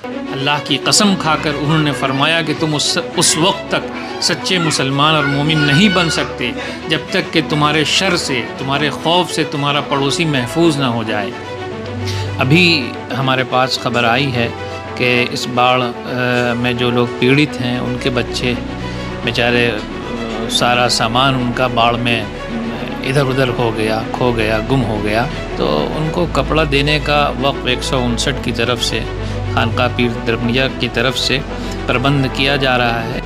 अल्लाह की कसम खाकर उन्होंने फरमाया कि तुम उस वक्त तक सच्चे मुसलमान और मोमिन नहीं बन सकते जब तक कि तुम्हारे शर से, तुम्हारे खौफ से तुम्हारा पड़ोसी महफूज ना हो जाए। अभी हमारे पास खबर आई है कि इस बाढ़ में जो लोग पीड़ित हैं उनके बच्चे बेचारे सारा सामान उनका बाढ़ में इधर उधर हो गया, खो गया, गुम हो गया। तो उनको कपड़ा देने का वक्फ 159 की तरफ से, खानका पीर दरमिया की तरफ से प्रबंध किया जा रहा है।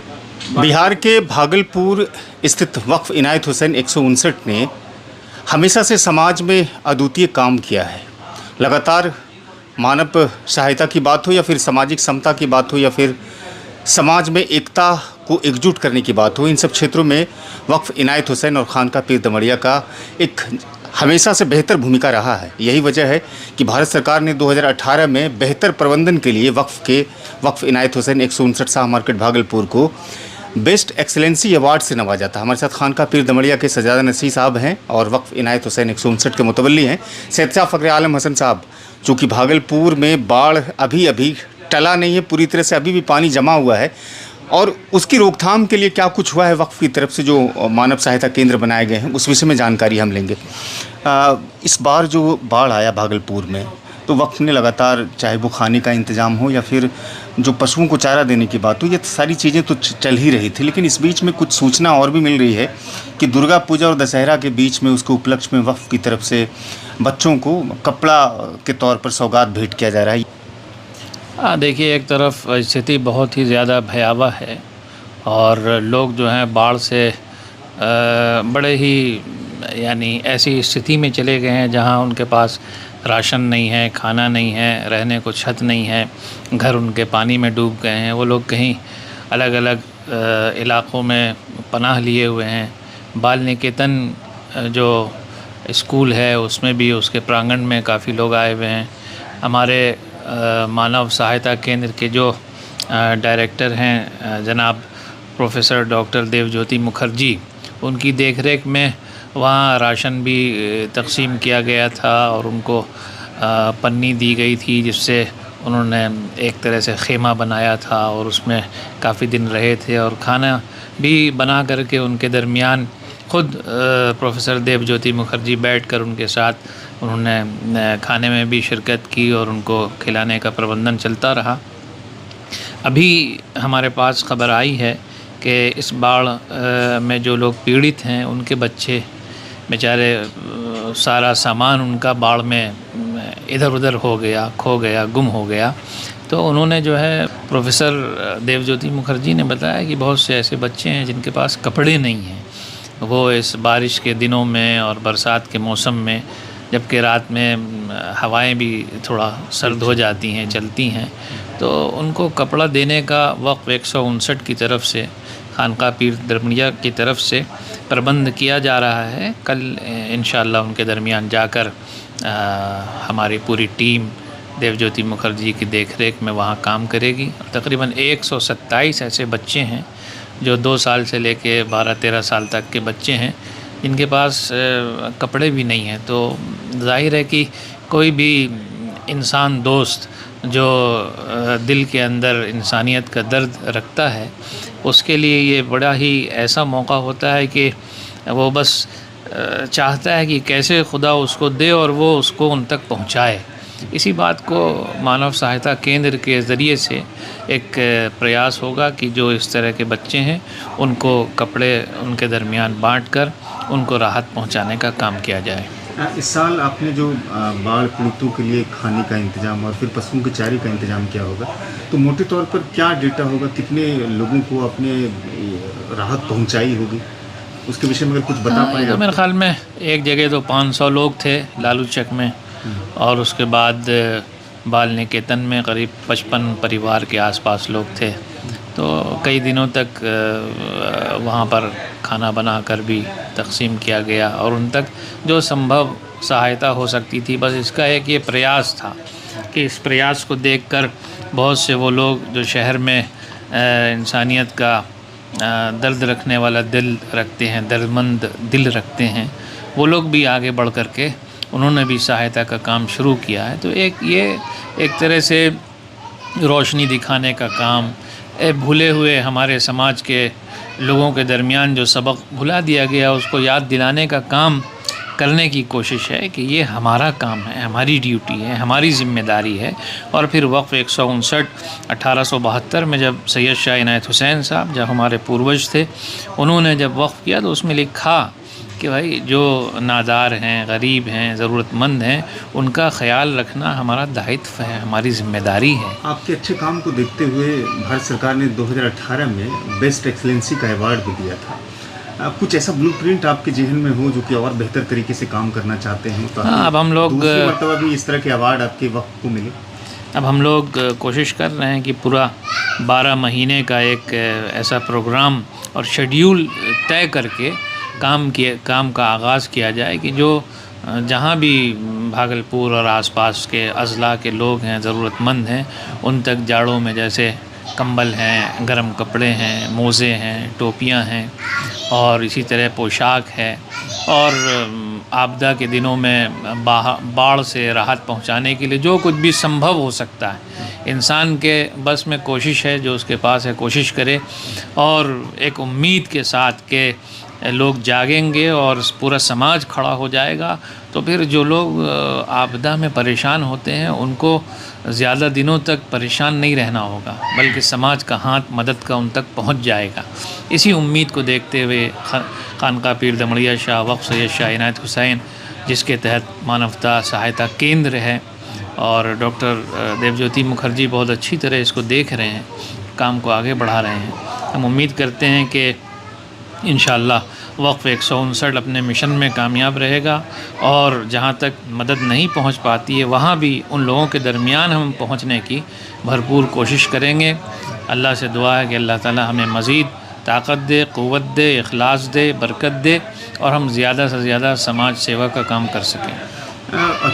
बिहार के भागलपुर स्थित वक्फ इनायत हुसैन 159 ने हमेशा से समाज में अद्वितीय काम किया है। लगातार मानव सहायता की बात हो या फिर सामाजिक समता की बात हो या फिर समाज में एकता को एकजुट करने की बात हो, इन सब क्षेत्रों में वक्फ इनायत हुसैन और खानका पीर दमड़िया का एक हमेशा से बेहतर भूमिका रहा है। यही वजह है कि भारत सरकार ने 2018 में बेहतर प्रबंधन के लिए वक्फ इनायत हुसैन 159 शाह मार्केट भागलपुर को बेस्ट एक्सेलेंसी अवार्ड से नवाजा था। हमारे साथ खानका पीर दमड़िया के सजादा नसीर साहब हैं और वक्फ इनायत हुसैन 159 के मुतवल्ली हैं सैयद शाह फ़खर आलम हसन साहब। चूँकि भागलपुर में बाढ़ अभी टला नहीं है पूरी तरह से, अभी भी पानी जमा हुआ है और उसकी रोकथाम के लिए क्या कुछ हुआ है वक्फ की तरफ से, जो मानव सहायता केंद्र बनाए गए हैं, उस विषय में जानकारी हम लेंगे। इस बार जो बाढ़ आया भागलपुर में, तो वक्फ ने लगातार, चाहे वो खाने का इंतज़ाम हो या फिर जो पशुओं को चारा देने की बात हो, ये सारी चीज़ें तो चल ही रही थी। लेकिन इस बीच में कुछ सूचना और भी मिल रही है कि दुर्गा पूजा और दशहरा के बीच में उसके उपलक्ष्य में वक्फ की तरफ से बच्चों को कपड़ा के तौर पर सौगात भेंट किया जा रहा है। देखिए, एक तरफ स्थिति बहुत ही ज़्यादा भयावह है और लोग जो हैं बाढ़ से बड़े ही ऐसी स्थिति में चले गए हैं जहां उनके पास राशन नहीं है, खाना नहीं है, रहने को छत नहीं है, घर उनके पानी में डूब गए हैं। वो लोग कहीं अलग अलग इलाक़ों में पनाह लिए हुए हैं। बाल निकेतन जो स्कूल है उसमें भी, उसके प्रांगण में काफ़ी लोग आए हुए हैं। हमारे मानव सहायता केंद्र के जो डायरेक्टर हैं जनाब प्रोफेसर डॉक्टर देवज्योति मुखर्जी, उनकी देखरेख में वहाँ राशन भी तकसीम किया गया था और उनको पन्नी दी गई थी जिससे उन्होंने एक तरह से खेमा बनाया था और उसमें काफ़ी दिन रहे थे और खाना भी बना करके उनके दरमियान ख़ुद प्रोफेसर देवज्योति मुखर्जी बैठकर उनके साथ उन्होंने खाने में भी शिरकत की और उनको खिलाने का प्रबंधन चलता रहा। अभी हमारे पास खबर आई है कि इस बाढ़ में जो लोग पीड़ित हैं उनके बच्चे बेचारे सारा सामान उनका बाढ़ में इधर उधर हो गया, खो गया, गुम हो गया। तो उन्होंने जो है प्रोफेसर देवज्योति मुखर्जी ने बताया कि बहुत से ऐसे बच्चे हैं जिनके पास कपड़े नहीं हैं। वो इस बारिश के दिनों में और बरसात के मौसम में, जबकि रात में हवाएं भी थोड़ा सर्द हो जाती हैं, चलती हैं, तो उनको कपड़ा देने का वक्फ 159 की तरफ से, खानका पीर दरमिया की तरफ से प्रबंध किया जा रहा है। कल इंशाअल्लाह उनके दरमियान जाकर हमारी पूरी टीम देवज्योति मुखर्जी की देखरेख में वहाँ काम करेगी। तकरीबन 127 ऐसे बच्चे हैं जो 2 साल से लेके 12-13 साल तक के बच्चे हैं जिनके पास कपड़े भी नहीं हैं। तो जाहिर है कि कोई भी इंसान दोस्त जो दिल के अंदर इंसानियत का दर्द रखता है, उसके लिए ये बड़ा ही ऐसा मौका होता है कि वो बस चाहता है कि कैसे खुदा उसको दे और वो उसको उन तक पहुंचाए। इसी बात को मानव सहायता केंद्र के ज़रिए से एक प्रयास होगा कि जो इस तरह के बच्चे हैं उनको कपड़े उनके दरमियान बांटकर उनको राहत पहुंचाने का काम किया जाए। इस साल आपने जो बाढ़ पीड़ितों के लिए खाने का इंतज़ाम और फिर पशुओं के चारे का इंतज़ाम किया होगा, तो मोटे तौर पर क्या डेटा होगा, कितने लोगों को आपने राहत पहुंचाई होगी, उसके विषय में अगर कुछ बता पाएं? तो मेरे ख्याल में एक जगह तो 500 लोग थे लालू चक में, और उसके बाद बाल निकेतन में करीब 55 परिवार के आसपास लोग थे। तो कई दिनों तक वहाँ पर खाना बनाकर भी तकसीम किया गया और उन तक जो संभव सहायता हो सकती थी। बस इसका एक ये प्रयास था कि इस प्रयास को देखकर बहुत से वो लोग जो शहर में इंसानियत का दर्द रखने वाला दिल रखते हैं, दर्दमंद दिल रखते हैं, वो लोग भी आगे बढ़ कर के उन्होंने भी सहायता का काम शुरू किया है। तो एक तरह से रोशनी दिखाने का काम, भूले हुए हमारे समाज के लोगों के दरमियान जो सबक भुला दिया गया उसको याद दिलाने का काम करने की कोशिश है कि ये हमारा काम है, हमारी ड्यूटी है, हमारी ज़िम्मेदारी है। और फिर वक़्फ़ 159 1872 में जब सैयद शाह इनायत हुसैन साहब, जब हमारे पूर्वज थे, उन्होंने जब वक़्फ़ किया तो उसमें लिखा कि भाई जो नादार हैं, गरीब हैं, ज़रूरतमंद हैं, उनका ख़याल रखना हमारा दायित्व है, हमारी ज़िम्मेदारी है। आपके अच्छे काम को देखते हुए भारत सरकार ने 2018 में बेस्ट एक्सीलेंसी का अवार्ड भी दिया था। कुछ ऐसा ब्लूप्रिंट आपके जहन में हो जो कि और बेहतर तरीके से काम करना चाहते हैं, तो हाँ, अब हम लोग दूसरी मर्तबा भी इस तरह के अवार्ड आपके वक्त को मिले? अब हम लोग कोशिश कर रहे हैं कि पूरा 12 महीने का एक ऐसा प्रोग्राम और शेड्यूल तय करके काम का आगाज़ किया जाए कि जो जहाँ भी भागलपुर और आसपास के अज़ला के लोग हैं, ज़रूरतमंद हैं, उन तक जाड़ों में जैसे कंबल हैं, गर्म कपड़े हैं, मोज़े हैं, टोपियाँ हैं और इसी तरह पोशाक है, और आपदा के दिनों में बाढ़ से राहत पहुंचाने के लिए जो कुछ भी संभव हो सकता है, इंसान के बस में कोशिश है, जो उसके पास है कोशिश करे, और एक उम्मीद के साथ के लोग जागेंगे और पूरा समाज खड़ा हो जाएगा, तो फिर जो लोग आपदा में परेशान होते हैं उनको ज़्यादा दिनों तक परेशान नहीं रहना होगा, बल्कि समाज का हाथ मदद का उन तक पहुंच जाएगा। इसी उम्मीद को देखते हुए खानका पीर दमड़िया शाह वक़्फ़ सैयद शाह इनायत हुसैन, जिसके तहत मानवता सहायता केंद्र है, और डॉक्टर देवज्योति मुखर्जी बहुत अच्छी तरह इसको देख रहे हैं, काम को आगे बढ़ा रहे हैं। हम उम्मीद करते हैं कि इंशाअल्लाह वक़्फ़ 159 अपने मिशन में कामयाब रहेगा, और जहाँ तक मदद नहीं पहुँच पाती है वहाँ भी उन लोगों के दरमियान हम पहुँचने की भरपूर कोशिश करेंगे। अल्लाह से दुआ है कि अल्लाह ताला हमें मज़ीद ताकत दे, क़ुव्वत दे, इखलास दे, बरकत दे, और हम ज़्यादा से ज़्यादा समाज सेवा का काम कर सकें।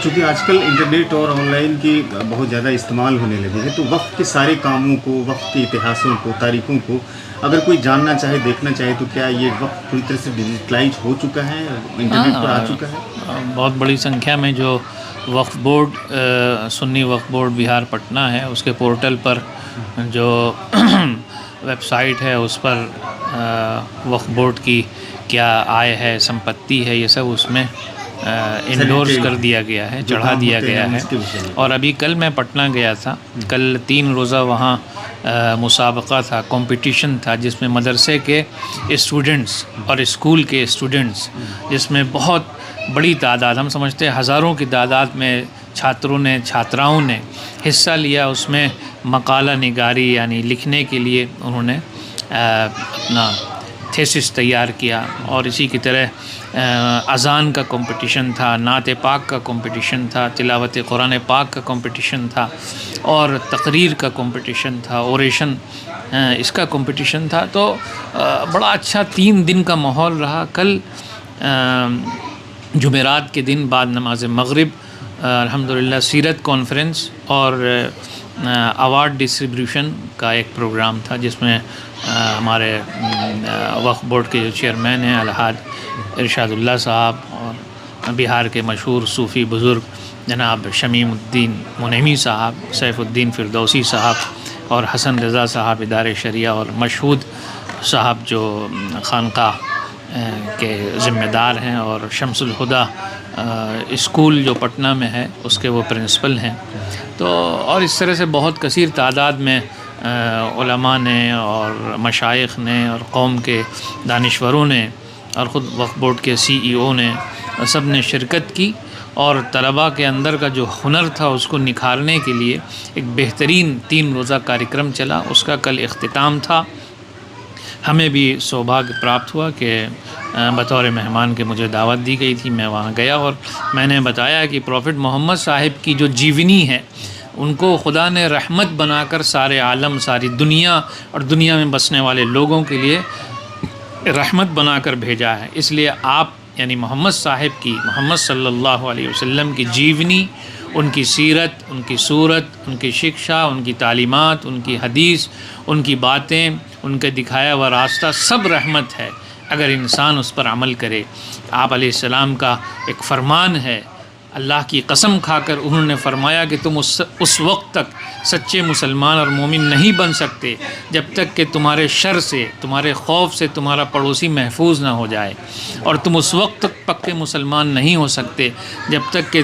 चूँकि आजकल इंटरनेट और ऑनलाइन की बहुत ज़्यादा इस्तेमाल होने लगे हैं, तो वक्त के सारे कामों को, वक्त के इतिहासों को, तारीख़ों को अगर कोई जानना चाहे, देखना चाहे, तो क्या ये वक्त पूरी तरह से डिजिटलाइज हो चुका है, इंटरनेट पर आ चुका है? बहुत बड़ी संख्या में जो वक्फ बोर्ड सुन्नी वक्फ बोर्ड बिहार पटना है, उसके पोर्टल पर जो वेबसाइट है उस पर वक्फ बोर्ड की क्या आय है, संपत्ति है, ये सब उसमें इंडोर्स कर दिया गया है, चढ़ा दिया गया है। और अभी कल मैं पटना गया था, कल 3 रोज़ा वहाँ मुसाबका था, कंपटीशन था, जिसमें मदरसे के स्टूडेंट्स और स्कूल के स्टूडेंट्स, जिसमें बहुत बड़ी तादाद, हम समझते हैं हज़ारों की तादाद में छात्रों ने, छात्राओं ने हिस्सा लिया। उसमें मकाला निगारी यानी लिखने के लिए उन्होंने अपना थेसिस तैयार किया, और इसी की तरह अज़ान का कंपटीशन था, नात पाक का कंपटीशन था, तिलावत कुरान पाक का कंपटीशन था, और तकरीर का कंपटीशन था, ओरेशन इसका कंपटीशन था। तो बड़ा अच्छा 3 दिन का माहौल रहा। कल जुमेरात के दिन बाद नमाज मग़रिब अल्हम्दुलिल्लाह सीरत कॉन्फ्रेंस और अवार्ड डिस्ट्रीब्यूशन का एक प्रोग्राम था, जिसमें हमारे वक्फ बोर्ड के जो चेयरमैन हैं अलहाज इरशादुल्लाह साहब, और बिहार के मशहूर सूफ़ी बुज़ुर्ग जनाब शमीमुद्दीन मुनैमी साहब, सैफ़ुद्दीन फ़िरदौसी साहब, और हसन रज़ा साहब इदारे शरिया, और मशहूद साहब जो खानका के ज़िम्मेदार हैं, और शम्सुल हुदा स्कूल जो पटना में है उसके वो प्रिंसिपल हैं। तो और इस तरह से बहुत कसीर तादाद में उलमा ने और मशाइख ने और कौम के दानिश्वरों ने और ख़ुद वक्फ बोर्ड के CEO ने, सब ने शिरकत की, और तलबा के अंदर का जो हुनर था उसको निखारने के लिए एक बेहतरीन 3 रोज़ा कार्यक्रम चला। उसका कल इख्तिताम था। हमें भी सौभाग्य प्राप्त हुआ कि बतौर मेहमान के मुझे दावत दी गई थी, मैं वहाँ गया, और मैंने बताया कि प्रॉफिट मोहम्मद साहिब की जो जीवनी है उनको खुदा ने रहमत बनाकर सारे आलम, सारी दुनिया और दुनिया में बसने वाले लोगों के लिए रहमत बनाकर भेजा है। इसलिए आप यानी मोहम्मद साहिब की, मोहम्मद सल्लल्लाहु अलैहि वसल्लम की जीवनी, उनकी सीरत, उनकी सूरत, उनकी शिक्षा, उनकी तालीमात, उनकी हदीस, उनकी बातें, उनके दिखाया हुआ रास्ता सब रहमत है अगर इंसान उस पर अमल करे। आप अलैहिस्सलाम का एक फरमान है, अल्लाह की कसम खाकर उन्होंने फरमाया कि तुम उस वक्त तक सच्चे मुसलमान और मोमिन नहीं बन सकते जब तक कि तुम्हारे शर से, तुम्हारे खौफ से तुम्हारा पड़ोसी महफूज ना हो जाए, और तुम उस वक्त तक पक्के मुसलमान नहीं हो सकते जब तक कि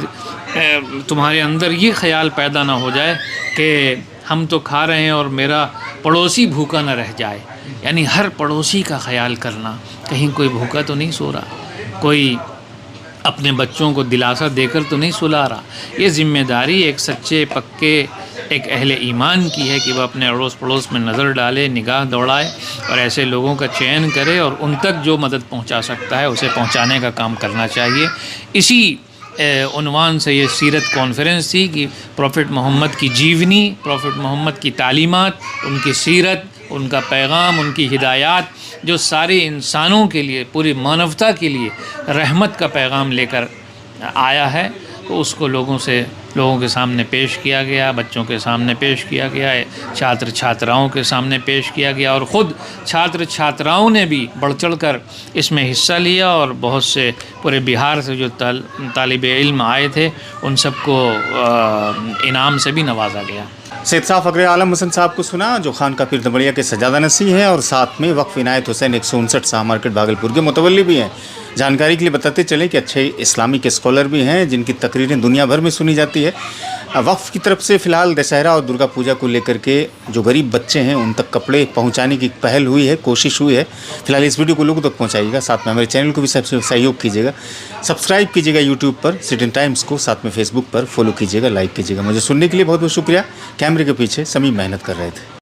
तुम्हारे अंदर ये ख्याल पैदा ना हो जाए कि हम तो खा रहे हैं और मेरा पड़ोसी भूखा ना रह जाए। यानी हर पड़ोसी का ख्याल करना, कहीं कोई भूखा तो नहीं सो रहा, कोई अपने बच्चों को दिलासा देकर तो नहीं सुला रहा। ये ज़िम्मेदारी एक सच्चे पक्के एक अहले ईमान की है कि वह अपने अड़ोस पड़ोस में नज़र डाले, निगाह दौड़ाए और ऐसे लोगों का चयन करे और उन तक जो मदद पहुंचा सकता है उसे पहुंचाने का काम करना चाहिए। इसी उन्वान से ये सीरत कॉन्फ्रेंस थी कि प्रॉफिट मोहम्मद की जीवनी, प्रॉफिट मोहम्मद की तालीमात, उनकी सीरत, उनका पैगाम, उनकी हिदायत जो सारे इंसानों के लिए, पूरी मानवता के लिए रहमत का पैगाम लेकर आया है, तो उसको लोगों के सामने पेश किया गया, बच्चों के सामने पेश किया गया, छात्र छात्राओं के सामने पेश किया गया और ख़ुद छात्र छात्राओं ने भी बढ़ चढ़ कर इसमें हिस्सा लिया और बहुत से पूरे बिहार से जो तालिब इल्म आए थे उन सबको इनाम से भी नवाजा गया। सैयद साहब फ़खरे आलम हसन साहब को सुना, जो खान का पीर दमड़िया के सजादा नसी हैं और साथ में वक्फ इनायत हुसैन 159 शाह मार्केट भागलपुर के मुतवल्ली भी हैं। जानकारी के लिए बताते चलें कि अच्छे इस्लामिक स्कॉलर भी हैं जिनकी तकरीरें दुनिया भर में सुनी जाती है। वक्फ की तरफ से फ़िलहाल दशहरा और दुर्गा पूजा को लेकर के जो गरीब बच्चे हैं उन तक कपड़े पहुंचाने की पहल हुई है, कोशिश हुई है। फ़िलहाल इस वीडियो को लोगों तक पहुंचाइएगा, साथ में हमारे चैनल को भी सबसे सहयोग कीजिएगा, सब्सक्राइब कीजिएगा यूट्यूब पर सिटीजन टाइम्स को, साथ में फेसबुक पर फॉलो कीजिएगा, लाइक कीजिएगा। मुझे सुनने के लिए बहुत बहुत शुक्रिया। कैमरे के पीछे समीम मेहनत कर रहे थे।